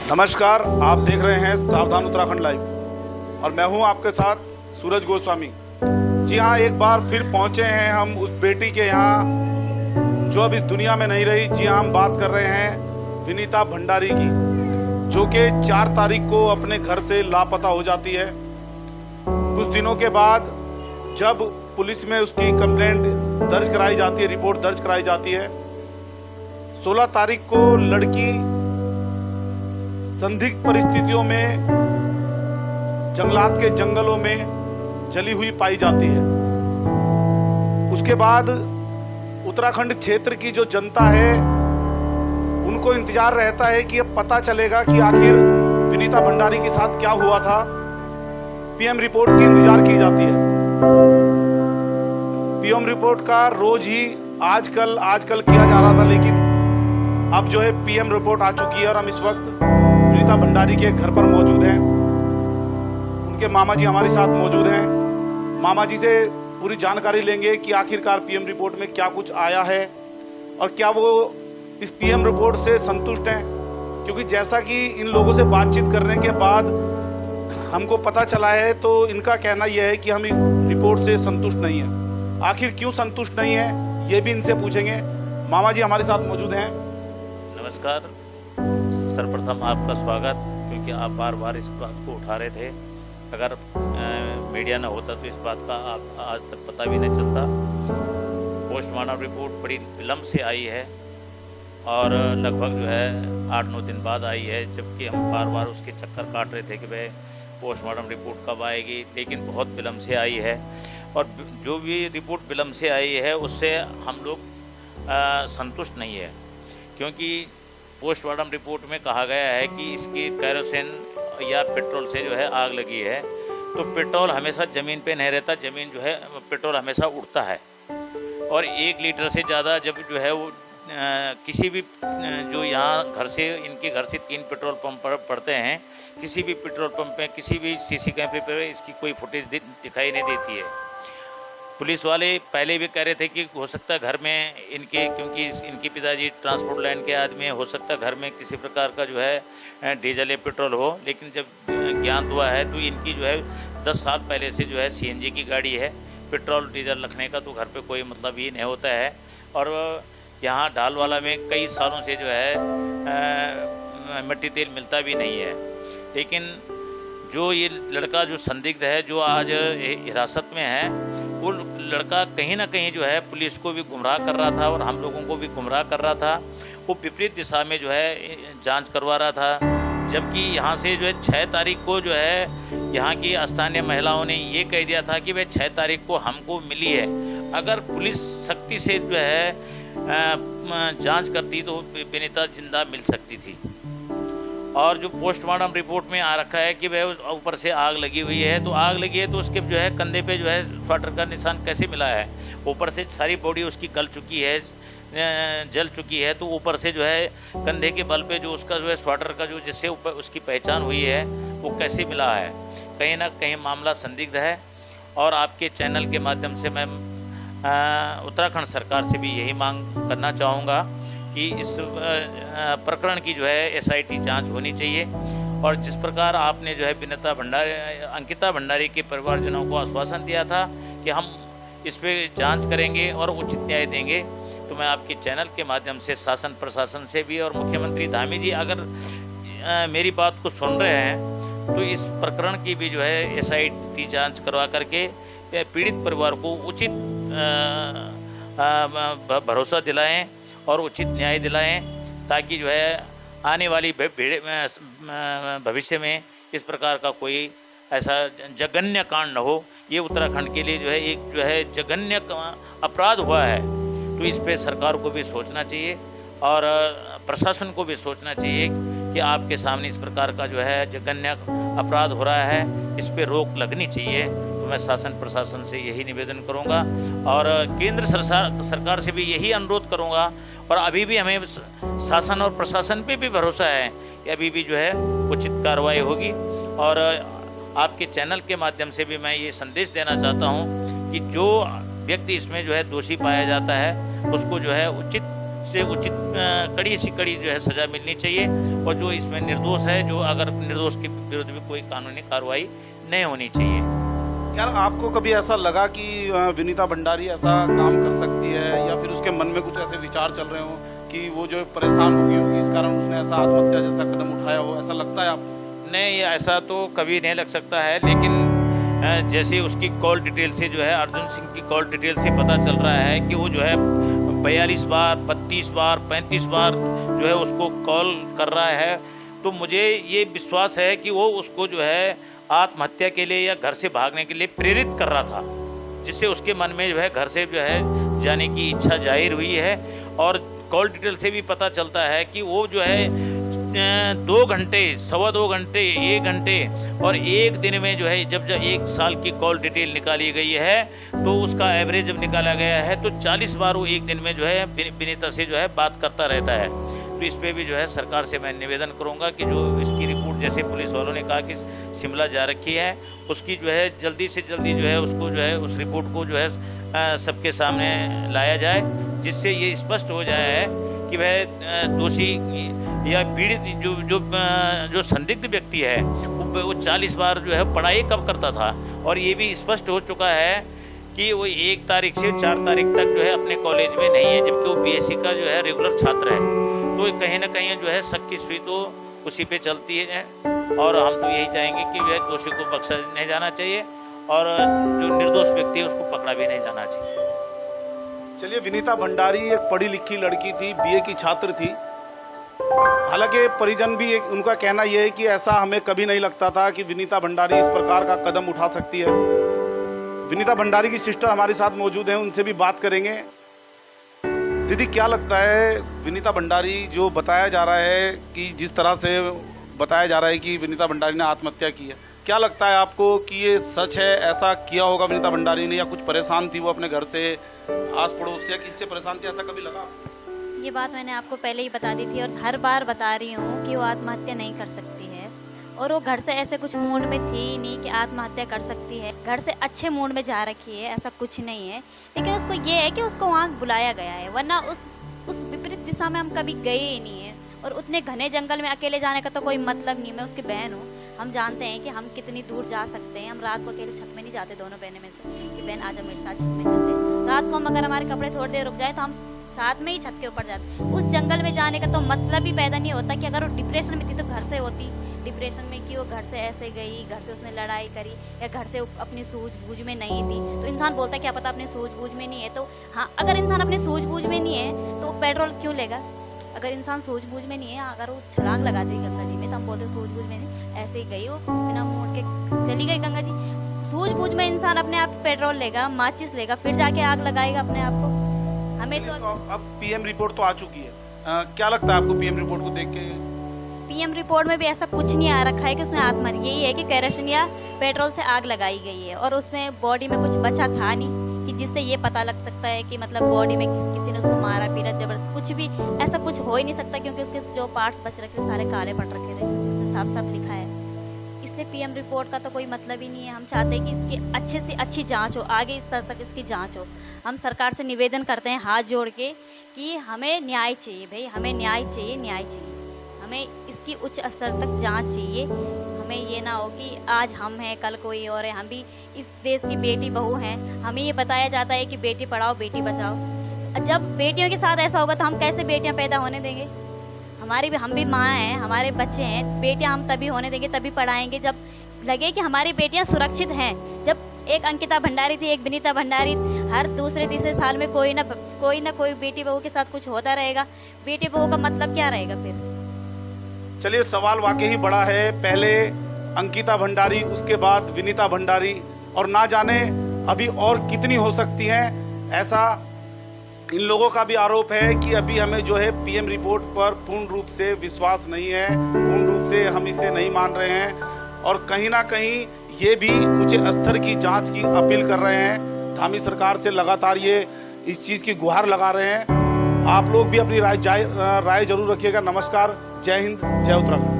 नमस्कार, आप देख रहे हैं सावधान उत्तराखंड लाइव और मैं हूं आपके साथ सूरज गोस्वामी। जी हां, एक बार फिर पहुंचे हैं हम उस बेटी के यहां जो अब इस दुनिया में नहीं रही। जी हां, हम बात कर रहे हैं विनीता भंडारी की, जो कि 4 तारीख को अपने घर से लापता हो जाती है। कुछ दिनों के बाद जब पुलिस में उसकी कंप्लेंट दर्ज कराई जाती है, रिपोर्ट दर्ज कराई जाती है, 16 तारीख को लड़की संदिग्ध परिस्थितियों में जंगलात के जंगलों में जली हुई पाई जाती है। उसके बाद उत्तराखंड क्षेत्र की जो जनता है उनको इंतजार रहता है कि अब पता चलेगा कि आखिर विनीता भंडारी के साथ क्या हुआ था। पीएम रिपोर्ट की इंतजार की जाती है। पीएम रिपोर्ट का रोज ही आजकल किया जा रहा था, लेकिन अब जो है पीएम रिपोर्ट आ चुकी है और हम इस वक्त विनीता भंडारी के घर पर मौजूद हैं। उनके मामा जी हमारे साथ मौजूद हैं। मामा जी से पूरी जानकारी लेंगे कि आखिरकार पीएम रिपोर्ट में क्या कुछ आया है और क्या वो इस पीएम रिपोर्ट से संतुष्ट हैं, क्योंकि जैसा कि इन लोगों से बातचीत करने के बाद हमको पता चला है तो इनका कहना यह है कि हम इस रिपोर्ट से संतुष्ट नहीं हैं। आखिर क्यों संतुष्ट नहीं है ये भी इनसे पूछेंगे। मामा जी हमारे साथ मौजूद हैं। नमस्कार, सर्वप्रथम आपका स्वागत, क्योंकि आप बार बार इस बात को उठा रहे थे। अगर मीडिया न होता तो इस बात का आप आज तक पता भी नहीं चलता। पोस्टमार्टम रिपोर्ट बड़ी विलम्ब से आई है और लगभग जो है 8-9 दिन बाद आई है, जबकि हम बार बार उसके चक्कर काट रहे थे कि भाई पोस्टमार्टम रिपोर्ट कब आएगी, लेकिन बहुत विलम्ब से आई है। और जो भी रिपोर्ट विलम्ब से आई है उससे हम लोग संतुष्ट नहीं है, क्योंकि पोस्टमार्टम रिपोर्ट में कहा गया है कि इसकी कैरोसिन या पेट्रोल से जो है आग लगी है। तो पेट्रोल हमेशा ज़मीन पे नहीं रहता, ज़मीन जो है पेट्रोल हमेशा उड़ता है। और 1 लीटर से ज़्यादा जब जो है वो किसी भी जो यहाँ घर से इनके घर से 3 पेट्रोल पंप पड़ते हैं, किसी भी पेट्रोल पंप में किसी भी सीसी कैमरे पर इसकी कोई फुटेज दिखाई नहीं देती है। पुलिस वाले पहले भी कह रहे थे कि हो सकता है घर में क्योंकि इनके पिताजी ट्रांसपोर्ट लाइन के आदमी, हो सकता है घर में किसी प्रकार का जो है डीजल या पेट्रोल हो। लेकिन जब ज्ञात हुआ है तो इनकी जो है 10 साल पहले से जो है सीएनजी की गाड़ी है। पेट्रोल डीजल रखने का तो घर पे कोई मतलब ही नहीं होता है। और यहाँ ढालवाला में कई सालों से जो है मिट्टी तेल मिलता भी नहीं है। लेकिन जो ये लड़का जो संदिग्ध है, जो आज हिरासत में है, वो लड़का कहीं ना कहीं जो है पुलिस को भी गुमराह कर रहा था और हम लोगों को भी गुमराह कर रहा था। वो विपरीत दिशा में जो है जांच करवा रहा था, जबकि यहाँ से जो है 6 तारीख को जो है यहाँ की स्थानीय महिलाओं ने ये कह दिया था कि भाई 6 तारीख को हमको मिली है। अगर पुलिस सख्ती से जो है जांच करती तो विनीता जिंदा मिल सकती थी। और जो पोस्टमार्टम रिपोर्ट में आ रखा है कि वह ऊपर से आग लगी हुई है, तो आग लगी है तो उसके जो है कंधे पे जो है स्वेटर का निशान कैसे मिला है? ऊपर से सारी बॉडी उसकी गल चुकी है, जल चुकी है, तो ऊपर से जो है कंधे के बल पे जो उसका जो है स्वेटर का जो जिससे ऊपर उसकी पहचान हुई है वो कैसे मिला है? कहीं ना कहीं मामला संदिग्ध है। और आपके चैनल के माध्यम से मैं उत्तराखंड सरकार से भी यही मांग करना चाहूँगा कि इस प्रकरण की जो है एसआईटी जांच होनी चाहिए। और जिस प्रकार आपने जो है अंकिता भंडारी के परिवारजनों को आश्वासन दिया था कि हम इस पे जांच करेंगे और उचित न्याय देंगे, तो मैं आपके चैनल के माध्यम से शासन प्रशासन से भी, और मुख्यमंत्री धामी जी अगर मेरी बात को सुन रहे हैं तो इस प्रकरण की भी जो है एसआईटी जाँच करवा करके पीड़ित परिवार को उचित भरोसा दिलाएँ और उचित न्याय दिलाएं, ताकि जो है आने वाली भविष्य में इस प्रकार का कोई ऐसा जघन्य कांड न हो। ये उत्तराखंड के लिए जो है एक जो है जघन्य अपराध हुआ है, तो इस पे सरकार को भी सोचना चाहिए और प्रशासन को भी सोचना चाहिए कि आपके सामने इस प्रकार का जो है जघन्य अपराध हो रहा है, इस पे रोक लगनी चाहिए। तो मैं शासन प्रशासन से यही निवेदन करूंगा और केंद्र सरकार से भी यही अनुरोध करूंगा। और अभी भी हमें शासन और प्रशासन पे भी भरोसा है कि अभी भी जो है उचित कार्रवाई होगी। और आपके चैनल के माध्यम से भी मैं ये संदेश देना चाहता हूँ कि जो व्यक्ति इसमें जो है दोषी पाया जाता है उसको जो है उचित इससे उचित कड़ी से कड़ी जो है सज़ा मिलनी चाहिए, और जो इसमें निर्दोष है, जो अगर निर्दोष के विरुद्ध भी कोई कानूनी कार्रवाई नहीं होनी चाहिए। क्या आपको कभी ऐसा लगा कि विनीता भंडारी ऐसा काम कर सकती है, या फिर उसके मन में कुछ ऐसे विचार चल रहे हो कि वो जो परेशान होगी इस कारण उसने ऐसा आत्महत्या जैसा कदम उठाया हो, ऐसा लगता है आपको? नहीं, ऐसा तो कभी नहीं लग सकता है, लेकिन जैसे उसकी कॉल डिटेल से जो है, अर्जुन सिंह की कॉल डिटेल से पता चल रहा है कि वो जो है 42 बार, 32 बार, 35 बार जो है उसको कॉल कर रहा है। तो मुझे ये विश्वास है कि वो उसको जो है आत्महत्या के लिए या घर से भागने के लिए प्रेरित कर रहा था, जिससे उसके मन में जो है घर से जो है जाने की इच्छा जाहिर हुई है। और कॉल डिटेल से भी पता चलता है कि वो जो है 2 घंटे, 2.25 घंटे, 1 घंटे और 1 दिन में जो है जब 1 साल की कॉल डिटेल निकाली गई है, तो उसका एवरेज जब निकाला गया है तो 40 बार वो 1 दिन में जो है विनीता से जो है बात करता रहता है। तो इस पे भी जो है सरकार से मैं निवेदन करूंगा कि जो इसकी रिपोर्ट, जैसे पुलिस वालों ने कहा कि शिमला जा रखी है, उसकी जो है जल्दी से जल्दी जो है उसको जो है उस रिपोर्ट को जो है सबके सामने लाया जाए, जिससे ये स्पष्ट हो जाए कि वह दोषी या पीड़ित जो संदिग्ध व्यक्ति है वो 40 बार जो है पढ़ाई कब करता था। और ये भी स्पष्ट हो चुका है कि वो 1 तारीख से 4 तारीख तक जो है अपने कॉलेज में नहीं है, जबकि वो बीएससी का जो है रेगुलर छात्र है। तो कहीं ना कहीं जो है शक की सुई तो उसी पे चलती है, और हम तो यही चाहेंगे कि वह दोषी को बख्शा नहीं जाना चाहिए, और जो निर्दोष व्यक्ति है उसको पकड़ा भी नहीं जाना चाहिए। चलिए, विनीता भंडारी एक पढ़ी लिखी लड़की थी, बीए की छात्र थी। हालांकि परिजन भी उनका कहना यह है कि ऐसा हमें कभी नहीं लगता था कि विनीता भंडारी इस प्रकार का कदम उठा सकती है। विनीता भंडारी की सिस्टर हमारे साथ मौजूद हैं, उनसे भी बात करेंगे। दीदी, क्या लगता है, विनीता भंडारी जो बताया जा रहा है कि जिस तरह से बताया जा रहा है कि विनीता भंडारी ने आत्महत्या की है, क्या लगता है आपको कि ये सच है? ऐसा किया होगा विनीता भंडारी ने, या कुछ परेशान थी वो अपने घर से, आस पड़ोस से, या किससे परेशान थी, ऐसा कभी लगा? ये बात मैंने आपको पहले ही बता दी थी और हर बार बता रही हूँ कि वो आत्महत्या नहीं कर सकती है, और वो घर से ऐसे कुछ मूड में थी ही नहीं कि आत्महत्या कर सकती है। घर से अच्छे मूड में जा रखी है, ऐसा कुछ नहीं है। लेकिन उसको ये है कि उसको वहाँ बुलाया गया है, वरना उस विपरीत दिशा में हम कभी गए ही नहीं है। और उतने घने जंगल में अकेले जाने का तो कोई मतलब नहीं। मैं उसकी बहन हूँ, हम जानते हैं कि हम कितनी दूर जा सकते हैं। हम रात को अकेले छत में नहीं जाते, दोनों बहनों में से कि बहन आजा मेरे साथ छत में चलते। रात को हम अगर हमारे कपड़े थोड़ी देर रुक जाए तो हम साथ में ही छत के ऊपर जाते। उस जंगल में जाने का तो मतलब ही पैदा नहीं होता कि अगर वो डिप्रेशन में थी तो घर से होती। डिप्रेशन में कि वो घर से ऐसे गई, घर से उसने लड़ाई करी, या घर से अपनी सूझबूझ में नहीं थी। तो इंसान बोलता है क्या पता अपनी सूझबूझ में नहीं है। तो हाँ, अगर इंसान अपनी सूझबूझ में नहीं है तो पेट्रोल क्यों लेगा? अगर इंसान सूझबूझ में नहीं है, अगर वो छलांग लगा दी गंगा जी में, तो हम बोलते सूझबूझ में नहीं, ऐसे ही गई वो, बिना मोड़ के चली गई गंगा जी। सूझबूझ में इंसान अपने आप पेट्रोल लेगा, माचिस लेगा, फिर जाके आग लगाएगा अपने आप को। हमें तो अब पीएम रिपोर्ट तो आ चुकी है, क्या लगता है आपको पीएम रिपोर्ट को देख के? पीएम रिपोर्ट में भी ऐसा कुछ नहीं आ रखा है कि उसमें आत्महत्या, यही है कि केरोसिन या पेट्रोल से आग लगाई गई है, और उसमें बॉडी में कुछ बचा था नहीं कि जिससे ये पता लग सकता है कि मतलब बॉडी में किसी ने उसको मारा पीटा जबरदस्त, कुछ भी ऐसा कुछ हो ही नहीं सकता, क्योंकि उसके जो पार्ट्स बच रखे थे सारे काले पड़ रखे थे, उसमें साफ साफ लिखा है। इसलिए पीएम रिपोर्ट का तो कोई मतलब ही नहीं है। हम चाहते हैं कि इसकी अच्छे से अच्छी जांच हो, आगे स्तर तक इसकी जांच हो। हम सरकार से निवेदन करते हैं हाथ जोड़ के कि हमें न्याय चाहिए भाई, हमें न्याय चाहिए, न्याय चाहिए। हमें इसकी उच्च स्तर तक जांच चाहिए। हमें ये ना हो कि आज हम हैं कल कोई और है। हम भी इस देश की बेटी बहू हैं। हमें ये बताया जाता है कि बेटी पढ़ाओ बेटी बचाओ। जब बेटियों के साथ ऐसा होगा तो हम कैसे बेटियां पैदा होने देंगे? हम भी माँ हैं, हमारे बच्चे हैं, बेटियां हम तभी होने देंगे, तभी पढ़ाएंगे जब लगे कि हमारी बेटियां सुरक्षित हैं। जब एक अंकिता भंडारी थी, एक विनीता भंडारी, हर दूसरे तीसरे साल में कोई ना कोई बेटी बहू के साथ कुछ होता रहेगा। बेटी बहू का मतलब क्या रहेगा फिर? चलिए, सवाल वाकई ही बड़ा है। पहले अंकिता भंडारी, उसके बाद विनीता भंडारी, और ना जाने अभी और कितनी हो सकती हैं। ऐसा इन लोगों का भी आरोप है कि अभी हमें जो है पीएम रिपोर्ट पर पूर्ण रूप से विश्वास नहीं है, पूर्ण रूप से हम इसे नहीं मान रहे हैं, और कहीं ना कहीं ये भी उच्च स्तर की जांच की अपील कर रहे हैं। धामी सरकार से लगातार ये इस चीज़ की गुहार लगा रहे हैं। आप लोग भी अपनी राय जरूर रखिएगा। नमस्कार, जय हिंद, जय उत्तराखंड।